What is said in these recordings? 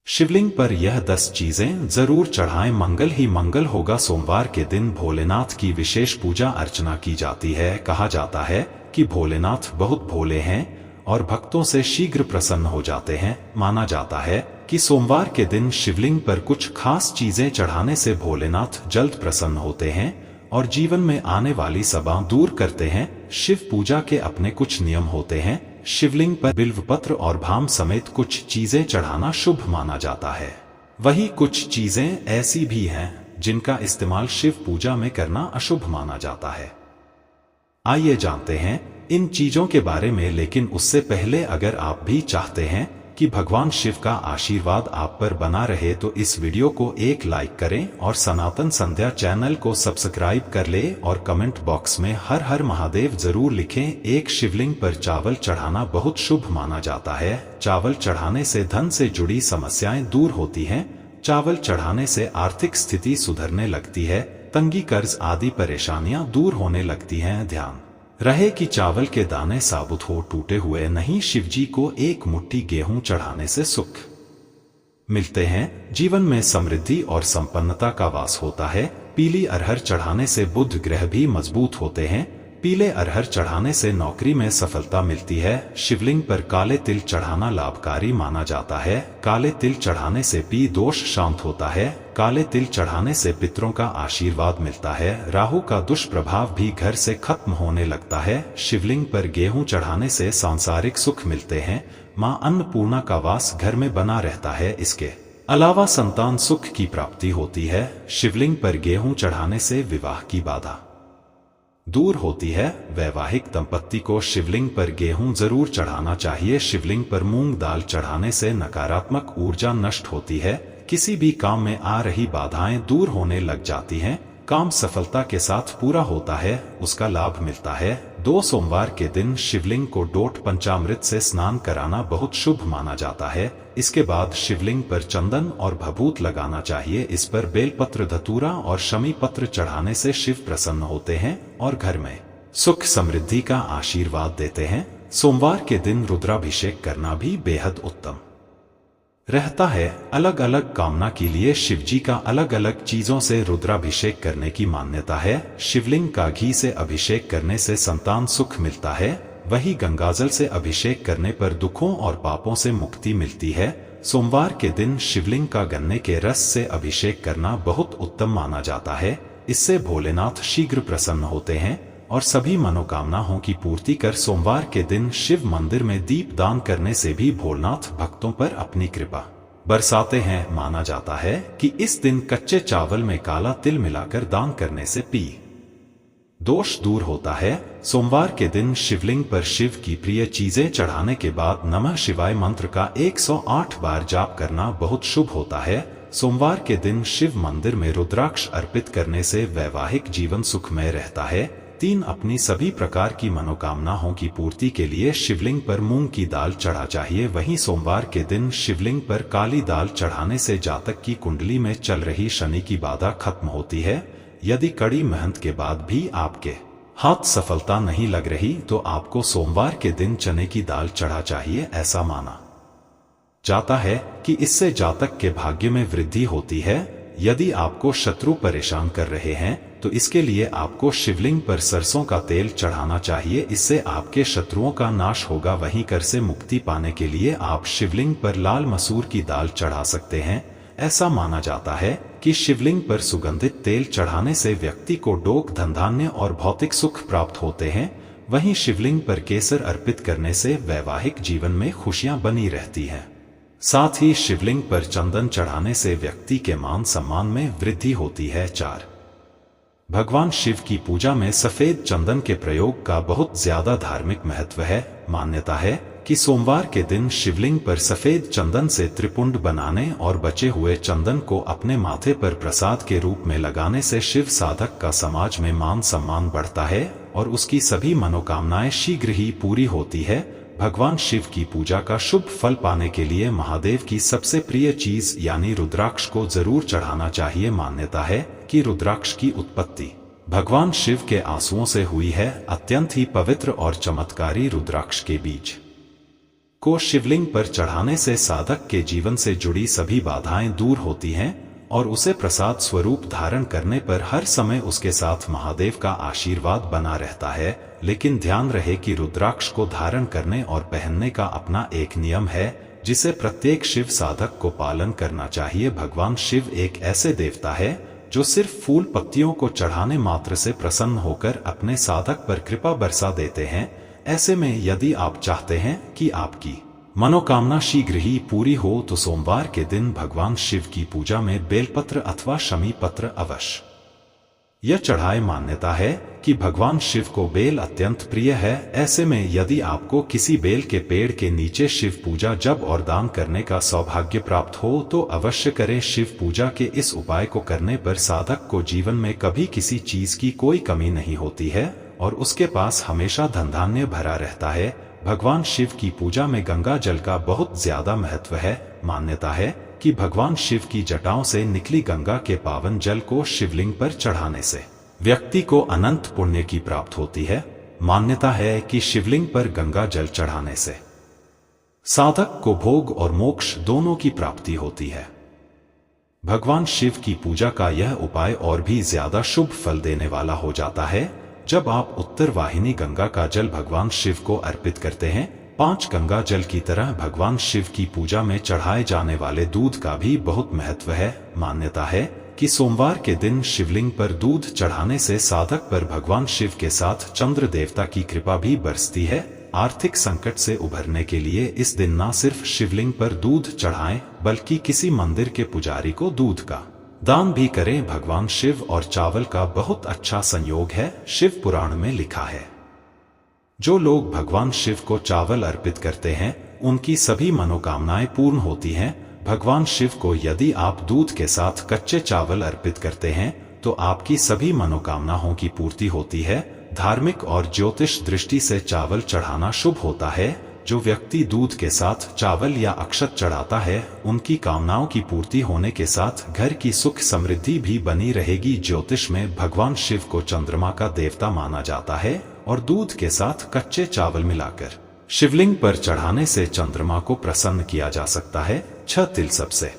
शिवलिंग पर यह 10 चीजें जरूर चढ़ाएं, मंगल ही मंगल होगा। सोमवार के दिन भोलेनाथ की विशेष पूजा अर्चना की जाती है। कहा जाता है कि भोलेनाथ बहुत भोले हैं और भक्तों से शीघ्र प्रसन्न हो जाते हैं। माना जाता है कि सोमवार के दिन शिवलिंग पर कुछ खास चीजें चढ़ाने से भोलेनाथ जल्द प्रसन्न होते हैं और जीवन में आने वाली सबा दूर करते हैं। शिव पूजा के अपने कुछ नियम होते हैं। शिवलिंग पर बिल्वपत्र और भाम समेत कुछ चीजें चढ़ाना शुभ माना जाता है। वही कुछ चीजें ऐसी भी हैं जिनका इस्तेमाल शिव पूजा में करना अशुभ माना जाता है। आइए जानते हैं इन चीजों के बारे में, लेकिन उससे पहले अगर आप भी चाहते हैं कि भगवान शिव का आशीर्वाद आप पर बना रहे तो इस वीडियो को एक लाइक करें और सनातन संध्या चैनल को सब्सक्राइब कर ले और कमेंट बॉक्स में हर हर महादेव जरूर लिखें। एक शिवलिंग पर चावल चढ़ाना बहुत शुभ माना जाता है। चावल चढ़ाने से धन से जुड़ी समस्याएं दूर होती हैं। चावल चढ़ाने से आर्थिक स्थिति सुधरने लगती है। तंगी, कर्ज आदि परेशानियां दूर होने लगती हैं। ध्यान रहे कि चावल के दाने साबुत हो, टूटे हुए नहीं। शिवजी को एक मुट्ठी गेहूं चढ़ाने से सुख मिलते हैं। जीवन में समृद्धि और संपन्नता का वास होता है। पीली अरहर चढ़ाने से बुध ग्रह भी मजबूत होते हैं। पीले अरहर चढ़ाने से नौकरी में सफलता मिलती है। शिवलिंग पर काले तिल चढ़ाना लाभकारी माना जाता है। काले तिल चढ़ाने से पी दोष शांत होता है। काले तिल चढ़ाने से पितरों का आशीर्वाद मिलता है। राहु का दुष्प्रभाव भी घर से खत्म होने लगता है। शिवलिंग पर गेहूं चढ़ाने से सांसारिक सुख मिलते हैं। मां अन्नपूर्णा का वास घर में बना रहता है। इसके अलावा संतान सुख की प्राप्ति होती है। शिवलिंग पर गेहूं चढ़ाने से विवाह की बाधा दूर होती है। वैवाहिक दंपत्ति को शिवलिंग पर गेहूं जरूर चढ़ाना चाहिए। शिवलिंग पर मूंग दाल चढ़ाने से नकारात्मक ऊर्जा नष्ट होती है। किसी भी काम में आ रही बाधाएं दूर होने लग जाती हैं। काम सफलता के साथ पूरा होता है, उसका लाभ मिलता है। 2 सोमवार के दिन शिवलिंग को डोट पंचामृत से स्नान कराना बहुत शुभ माना जाता है। इसके बाद शिवलिंग पर चंदन और भभूत लगाना चाहिए। इस पर बेलपत्र, धतूरा और शमी पत्र चढ़ाने से शिव प्रसन्न होते हैं और घर में सुख समृद्धि का आशीर्वाद देते हैं। सोमवार के दिन रुद्राभिषेक करना भी बेहद उत्तम रहता है। अलग अलग कामना के लिए शिवजी का अलग अलग चीजों से रुद्राभिषेक करने की मान्यता है। शिवलिंग का घी से अभिषेक करने से संतान सुख मिलता है। वही गंगाजल से अभिषेक करने पर दुखों और पापों से मुक्ति मिलती है। सोमवार के दिन शिवलिंग का गन्ने के रस से अभिषेक करना बहुत उत्तम माना जाता है। इससे भोलेनाथ शीघ्र प्रसन्न होते हैं और सभी मनोकामनाओं की पूर्ति कर। सोमवार के दिन शिव मंदिर में दीप दान करने से भी भोलेनाथ भक्तों पर अपनी कृपा बरसाते हैं। माना जाता है कि इस दिन कच्चे चावल में काला तिल मिलाकर दान करने से पी दोष दूर होता है। सोमवार के दिन शिवलिंग पर शिव की प्रिय चीजें चढ़ाने के बाद नमः शिवाय मंत्र का 108 बार जाप करना बहुत शुभ होता है। सोमवार के दिन शिव मंदिर में रुद्राक्ष अर्पित करने से वैवाहिक जीवन सुखमय रहता है। 3 अपनी सभी प्रकार की मनोकामनाओं की पूर्ति के लिए शिवलिंग पर मूंग की दाल चढ़ा चाहिए। वहीं सोमवार के दिन शिवलिंग पर काली दाल चढ़ाने से जातक की कुंडली में चल रही शनि की बाधा खत्म होती है। यदि कड़ी मेहनत के बाद भी आपके हाथ सफलता नहीं लग रही तो आपको सोमवार के दिन चने की दाल चढ़ा चाहिए। ऐसा माना जाता है कि इससे जातक के भाग्य में वृद्धि होती है। यदि आपको शत्रु परेशान कर रहे हैं तो इसके लिए आपको शिवलिंग पर सरसों का तेल चढ़ाना चाहिए। इससे आपके शत्रुओं का नाश होगा। वहीं कर से मुक्ति पाने के लिए आप शिवलिंग पर लाल मसूर की दाल चढ़ा सकते हैं। ऐसा माना जाता है कि शिवलिंग पर सुगंधित तेल चढ़ाने से व्यक्ति को डोक, धनधान्य और भौतिक सुख प्राप्त होते हैं। वहीं शिवलिंग पर केसर अर्पित करने से वैवाहिक जीवन में खुशियां बनी रहती हैं। साथ ही शिवलिंग पर चंदन चढ़ाने से व्यक्ति के मान सम्मान में वृद्धि होती है। 4 भगवान शिव की पूजा में सफेद चंदन के प्रयोग का बहुत ज्यादा धार्मिक महत्व है। मान्यता है कि सोमवार के दिन शिवलिंग पर सफेद चंदन से त्रिपुंड बनाने और बचे हुए चंदन को अपने माथे पर प्रसाद के रूप में लगाने से शिव साधक का समाज में मान सम्मान बढ़ता है और उसकी सभी मनोकामनाएं शीघ्र ही पूरी होती है। भगवान शिव की पूजा का शुभ फल पाने के लिए महादेव की सबसे प्रिय चीज यानी रुद्राक्ष को जरूर चढ़ाना चाहिए। मान्यता है कि रुद्राक्ष की उत्पत्ति भगवान शिव के आंसुओं से हुई है। अत्यंत ही पवित्र और चमत्कारी रुद्राक्ष के बीज को शिवलिंग पर चढ़ाने से साधक के जीवन से जुड़ी सभी बाधाएं दूर होती हैं और उसे प्रसाद स्वरूप धारण करने पर हर समय उसके साथ महादेव का आशीर्वाद बना रहता है। लेकिन ध्यान रहे कि रुद्राक्ष को धारण करने और पहनने का अपना एक नियम है जिसे प्रत्येक शिव साधक को पालन करना चाहिए। भगवान शिव एक ऐसे देवता है जो सिर्फ फूल पत्तियों को चढ़ाने मात्र से प्रसन्न होकर अपने साधक पर कृपा बरसा देते हैं। ऐसे में यदि आप चाहते हैं कि आपकी मनोकामना शीघ्र ही पूरी हो तो सोमवार के दिन भगवान शिव की पूजा में बेलपत्र अथवा शमी पत्र अवश्य यह चढ़ाए। मान्यता है कि भगवान शिव को बेल अत्यंत प्रिय है। ऐसे में यदि आपको किसी बेल के पेड़ के नीचे शिव पूजा जप और दान करने का सौभाग्य प्राप्त हो तो अवश्य करें। शिव पूजा के इस उपाय को करने पर साधक को जीवन में कभी किसी चीज की कोई कमी नहीं होती है और उसके पास हमेशा धन धान्य भरा रहता है। भगवान शिव की पूजा में गंगा जल का बहुत ज्यादा महत्व है। मान्यता है कि भगवान शिव की जटाओं से निकली गंगा के पावन जल को शिवलिंग पर चढ़ाने से व्यक्ति को अनंत पुण्य की प्राप्त होती है। मान्यता है कि शिवलिंग पर गंगा जल चढ़ाने से साधक को भोग और मोक्ष दोनों की प्राप्ति होती है। भगवान शिव की पूजा का यह उपाय और भी ज्यादा शुभ फल देने वाला हो जाता है जब आप उत्तर वाहिनी गंगा का जल भगवान शिव को अर्पित करते हैं। 5 गंगा जल की तरह भगवान शिव की पूजा में चढ़ाए जाने वाले दूध का भी बहुत महत्व है। मान्यता है कि सोमवार के दिन शिवलिंग पर दूध चढ़ाने से साधक पर भगवान शिव के साथ चंद्र देवता की कृपा भी बरसती है। आर्थिक संकट से उभरने के लिए इस दिन न सिर्फ शिवलिंग पर दूध चढ़ाएं बल्कि किसी मंदिर के पुजारी को दूध का दान भी करें। भगवान शिव और चावल का बहुत अच्छा संयोग है। शिव पुराण में लिखा है जो लोग भगवान शिव को चावल अर्पित करते हैं उनकी सभी मनोकामनाएं पूर्ण होती हैं। भगवान शिव को यदि आप दूध के साथ कच्चे चावल अर्पित करते हैं तो आपकी सभी मनोकामनाओं की पूर्ति होती है। धार्मिक और ज्योतिष दृष्टि से चावल चढ़ाना शुभ होता है। जो व्यक्ति दूध के साथ चावल या अक्षत चढ़ाता है उनकी कामनाओं की पूर्ति होने के साथ घर की सुख समृद्धि भी बनी रहेगी। ज्योतिष में भगवान शिव को चंद्रमा का देवता माना जाता है और दूध के साथ कच्चे चावल मिलाकर शिवलिंग पर चढ़ाने से चंद्रमा को प्रसन्न किया जा सकता है। 6 तिल सबसे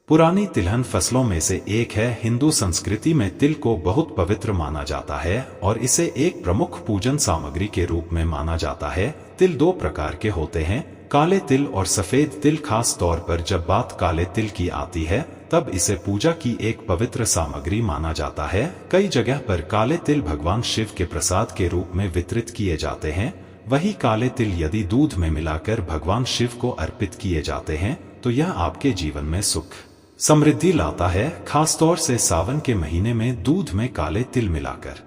पुरानी तिलहन फसलों में से एक है। हिंदू संस्कृति में तिल को बहुत पवित्र माना जाता है और इसे एक प्रमुख पूजन सामग्री के रूप में माना जाता है। तिल 2 प्रकार के होते हैं, काले तिल और सफेद तिल। खास तौर पर जब बात काले तिल की आती है तब इसे पूजा की एक पवित्र सामग्री माना जाता है। कई जगह पर काले तिल भगवान शिव के प्रसाद के रूप में वितरित किए जाते हैं। वही काले तिल यदि दूध में मिलाकर भगवान शिव को अर्पित किए जाते हैं तो यह आपके जीवन में सुख समृद्धि लाता है। खासतौर से सावन के महीने में दूध में काले तिल मिलाकर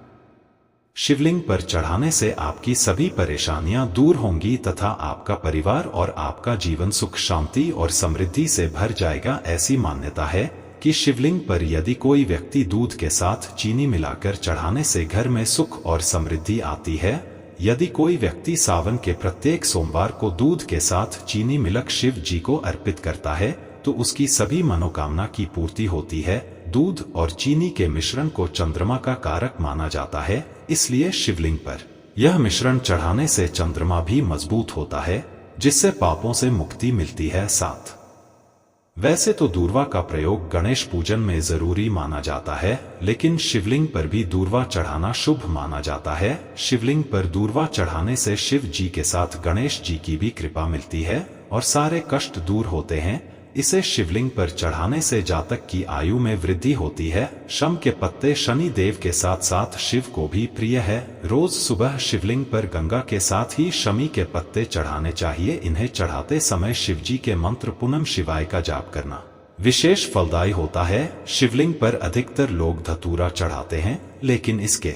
शिवलिंग पर चढ़ाने से आपकी सभी परेशानियां दूर होंगी तथा आपका परिवार और आपका जीवन सुख शांति और समृद्धि से भर जाएगा। ऐसी मान्यता है कि शिवलिंग पर यदि कोई व्यक्ति दूध के साथ चीनी मिलाकर चढ़ाने से घर में सुख और समृद्धि आती है। यदि कोई व्यक्ति सावन के प्रत्येक सोमवार को दूध के साथ चीनी मिलक शिव जी को अर्पित करता है तो उसकी सभी मनोकामना की पूर्ति होती है। दूध और चीनी के मिश्रण को चंद्रमा का कारक माना जाता है, इसलिए शिवलिंग पर यह मिश्रण चढ़ाने से चंद्रमा भी मजबूत होता है जिससे पापों से मुक्ति मिलती है। 7 वैसे तो दूर्वा का प्रयोग गणेश पूजन में जरूरी माना जाता है लेकिन शिवलिंग पर भी दूर्वा चढ़ाना शुभ माना जाता है। शिवलिंग पर दूर्वा चढ़ाने से शिव जी के साथ गणेश जी की भी कृपा मिलती है और सारे कष्ट दूर होते हैं। इसे शिवलिंग पर चढ़ाने से जातक की आयु में वृद्धि होती है। शम के पत्ते शनि देव के साथ साथ शिव को भी प्रिय है। रोज सुबह शिवलिंग पर गंगा के साथ ही शमी के पत्ते चढ़ाने चाहिए। इन्हें चढ़ाते समय शिव जी के मंत्र पूनम शिवाय का जाप करना विशेष फलदायी होता है। शिवलिंग पर अधिकतर लोग धतूरा चढ़ाते हैं लेकिन इसके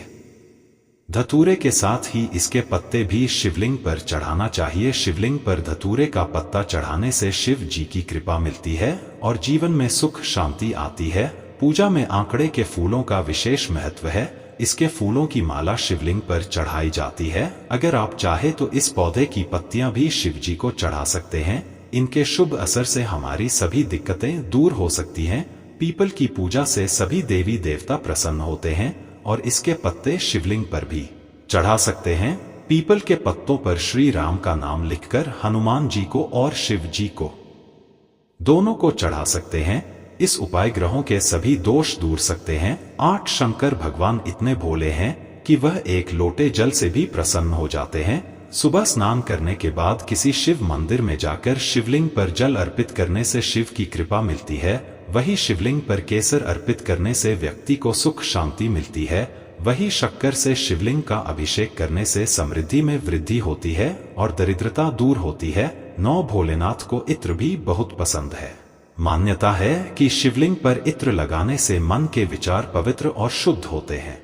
धतूरे के साथ ही इसके पत्ते भी शिवलिंग पर चढ़ाना चाहिए। शिवलिंग पर धतूरे का पत्ता चढ़ाने से शिव जी की कृपा मिलती है और जीवन में सुख शांति आती है। पूजा में आंकड़े के फूलों का विशेष महत्व है। इसके फूलों की माला शिवलिंग पर चढ़ाई जाती है। अगर आप चाहे तो इस पौधे की पत्तियां भी शिव जी को चढ़ा सकते हैं। इनके शुभ असर से हमारी सभी दिक्कतें दूर हो सकती हैं। पीपल की पूजा से सभी देवी देवता प्रसन्न होते हैं और इसके पत्ते शिवलिंग पर भी चढ़ा सकते हैं। पीपल के पत्तों पर श्री राम का नाम लिखकर हनुमान जी को और शिव जी को दोनों को चढ़ा सकते हैं। इस उपाय ग्रहों के सभी दोष दूर सकते हैं। 8 शंकर भगवान इतने भोले हैं कि वह एक लोटे जल से भी प्रसन्न हो जाते हैं। सुबह स्नान करने के बाद किसी शिव मंदिर में जाकर शिवलिंग पर जल अर्पित करने से शिव की कृपा मिलती है। वही शिवलिंग पर केसर अर्पित करने से व्यक्ति को सुख शांति मिलती है। वही शक्कर से शिवलिंग का अभिषेक करने से समृद्धि में वृद्धि होती है और दरिद्रता दूर होती है। 9 भोलेनाथ को इत्र भी बहुत पसंद है। मान्यता है कि शिवलिंग पर इत्र लगाने से मन के विचार पवित्र और शुद्ध होते हैं।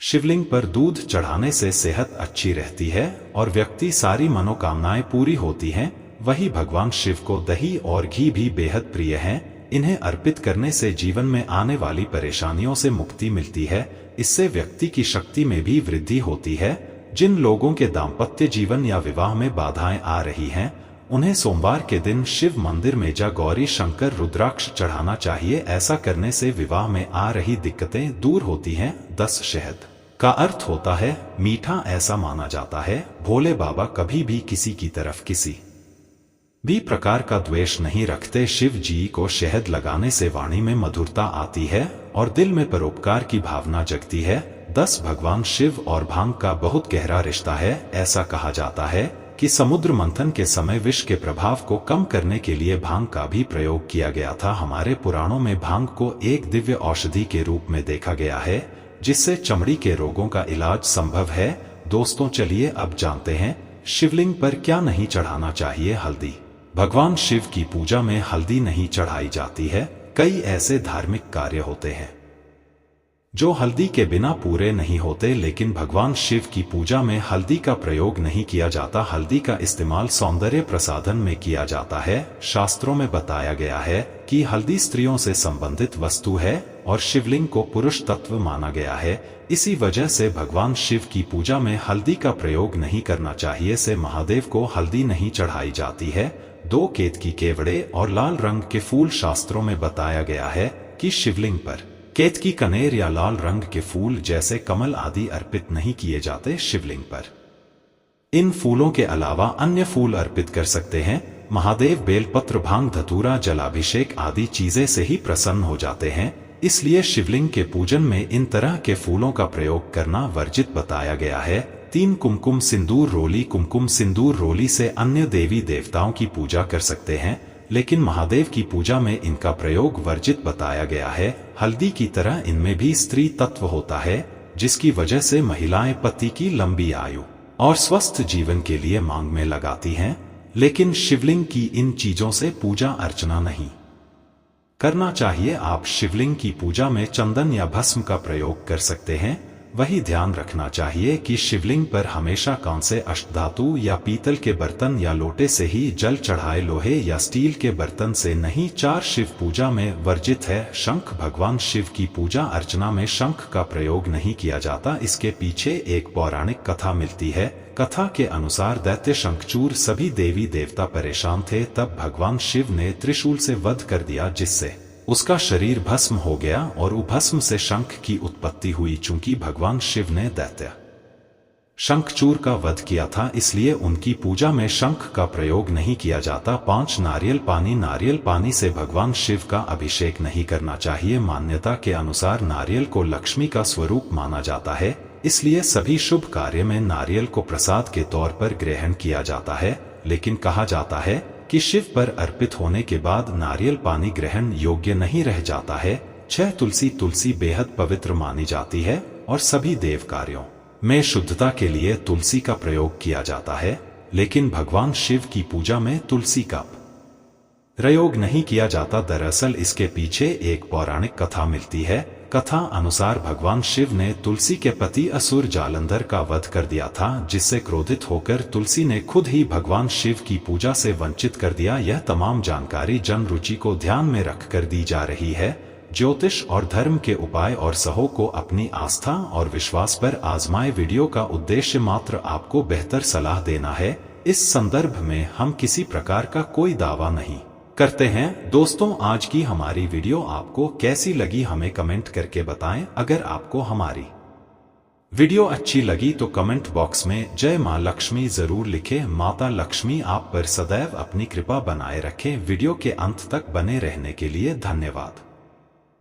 शिवलिंग पर दूध चढ़ाने से सेहत अच्छी रहती है और व्यक्ति सारी मनोकामनाएं पूरी होती हैं। वही भगवान शिव को दही और घी भी बेहद प्रिय हैं। इन्हें अर्पित करने से जीवन में आने वाली परेशानियों से मुक्ति मिलती है। इससे व्यक्ति की शक्ति में भी वृद्धि होती है। जिन लोगों के दाम्पत्य जीवन या विवाह में बाधाएं आ रही हैं, उन्हें सोमवार के दिन शिव मंदिर में जा गौरी शंकर रुद्राक्ष चढ़ाना चाहिए। ऐसा करने से विवाह में आ रही दिक्कतें दूर होती हैं। 10 शहद का अर्थ होता है मीठा। ऐसा माना जाता है भोले बाबा कभी भी किसी की तरफ किसी भी प्रकार का द्वेष नहीं रखते। शिव जी को शहद लगाने से वाणी में मधुरता आती है और दिल में परोपकार की भावना जगती है। 10 भगवान शिव और भांग का बहुत गहरा रिश्ता है। ऐसा कहा जाता है कि समुद्र मंथन के समय विष के प्रभाव को कम करने के लिए भांग का भी प्रयोग किया गया था। हमारे पुराणों में भांग को एक दिव्य औषधि के रूप में देखा गया है, जिससे चमड़ी के रोगों का इलाज संभव है। दोस्तों, चलिए अब जानते हैं शिवलिंग पर क्या नहीं चढ़ाना चाहिए। हल्दी। भगवान शिव की पूजा में हल्दी नहीं चढ़ाई जाती है। कई ऐसे धार्मिक कार्य होते हैं जो हल्दी के बिना पूरे नहीं होते, लेकिन भगवान शिव की पूजा में हल्दी का प्रयोग नहीं किया जाता। हल्दी का इस्तेमाल सौंदर्य प्रसाधन में किया जाता है। शास्त्रों में बताया गया है कि हल्दी स्त्रियों से संबंधित वस्तु है और शिवलिंग को पुरुष तत्व माना गया है। इसी वजह से भगवान शिव की पूजा में हल्दी का प्रयोग नहीं करना चाहिए। से महादेव को हल्दी नहीं चढ़ाई जाती है। 2 केतकी केवड़े और लाल रंग के फूल। शास्त्रों में बताया गया है कि शिवलिंग पर केतकी, कनेर या लाल रंग के फूल जैसे कमल आदि अर्पित नहीं किए जाते। शिवलिंग पर इन फूलों के अलावा अन्य फूल अर्पित कर सकते हैं। महादेव बेलपत्र, भांग, धतूरा, जलाभिषेक आदि चीजें से ही प्रसन्न हो जाते हैं। इसलिए शिवलिंग के पूजन में इन तरह के फूलों का प्रयोग करना वर्जित बताया गया है। 3 कुमकुम सिंदूर रोली। कुमकुम सिंदूर रोली से अन्य देवी देवताओं की पूजा कर सकते हैं, लेकिन महादेव की पूजा में इनका प्रयोग वर्जित बताया गया है। हल्दी की तरह इनमें भी स्त्री तत्व होता है, जिसकी वजह से महिलाएं पति की लंबी आयु और स्वस्थ जीवन के लिए मांग में लगाती हैं। लेकिन शिवलिंग की इन चीजों से पूजा अर्चना नहीं करना चाहिए। आप शिवलिंग की पूजा में चंदन या भस्म का प्रयोग कर सकते हैं। वही ध्यान रखना चाहिए कि शिवलिंग पर हमेशा कांसे, अष्टधातु या पीतल के बर्तन या लोटे से ही जल चढ़ाए, लोहे या स्टील के बर्तन से नहीं। 4 शिव पूजा में वर्जित है शंख। भगवान शिव की पूजा अर्चना में शंख का प्रयोग नहीं किया जाता। इसके पीछे एक पौराणिक कथा मिलती है। कथा के अनुसार दैत्य शंखचूर सभी देवी देवता परेशान थे, तब भगवान शिव ने त्रिशूल से वध कर दिया, जिससे उसका शरीर भस्म हो गया और भस्म से शंख की उत्पत्ति हुई। चूंकि भगवान शिव ने दैत्य शंखचूर का वध किया था, इसलिए उनकी पूजा में शंख का प्रयोग नहीं किया जाता। 5 नारियल पानी। नारियल पानी से भगवान शिव का अभिषेक नहीं करना चाहिए। मान्यता के अनुसार नारियल को लक्ष्मी का स्वरूप माना जाता है, इसलिए सभी शुभ कार्य में नारियल को प्रसाद के तौर पर ग्रहण किया जाता है। लेकिन कहा जाता है कि शिव पर अर्पित होने के बाद नारियल पानी ग्रहण योग्य नहीं रह जाता है। 6 तुलसी। तुलसी बेहद पवित्र मानी जाती है और सभी देव कार्यों में शुद्धता के लिए तुलसी का प्रयोग किया जाता है, लेकिन भगवान शिव की पूजा में तुलसी का प्रयोग नहीं किया जाता। दरअसल इसके पीछे एक पौराणिक कथा मिलती है। कथा अनुसार भगवान शिव ने तुलसी के पति असुर जालंधर का वध कर दिया था, जिससे क्रोधित होकर तुलसी ने खुद ही भगवान शिव की पूजा से वंचित कर दिया। यह तमाम जानकारी जन रुचि को ध्यान में रखकर दी जा रही है। ज्योतिष और धर्म के उपाय और सहो को अपनी आस्था और विश्वास पर आजमाए। वीडियो का उद्देश्य मात्र आपको बेहतर सलाह देना है। इस संदर्भ में हम किसी प्रकार का कोई दावा नहीं करते हैं। दोस्तों, आज की हमारी वीडियो आपको कैसी लगी हमें कमेंट करके बताएं। अगर आपको हमारी वीडियो अच्छी लगी तो कमेंट बॉक्स में जय मां लक्ष्मी जरूर लिखें। माता लक्ष्मी आप पर सदैव अपनी कृपा बनाए रखें। वीडियो के अंत तक बने रहने के लिए धन्यवाद।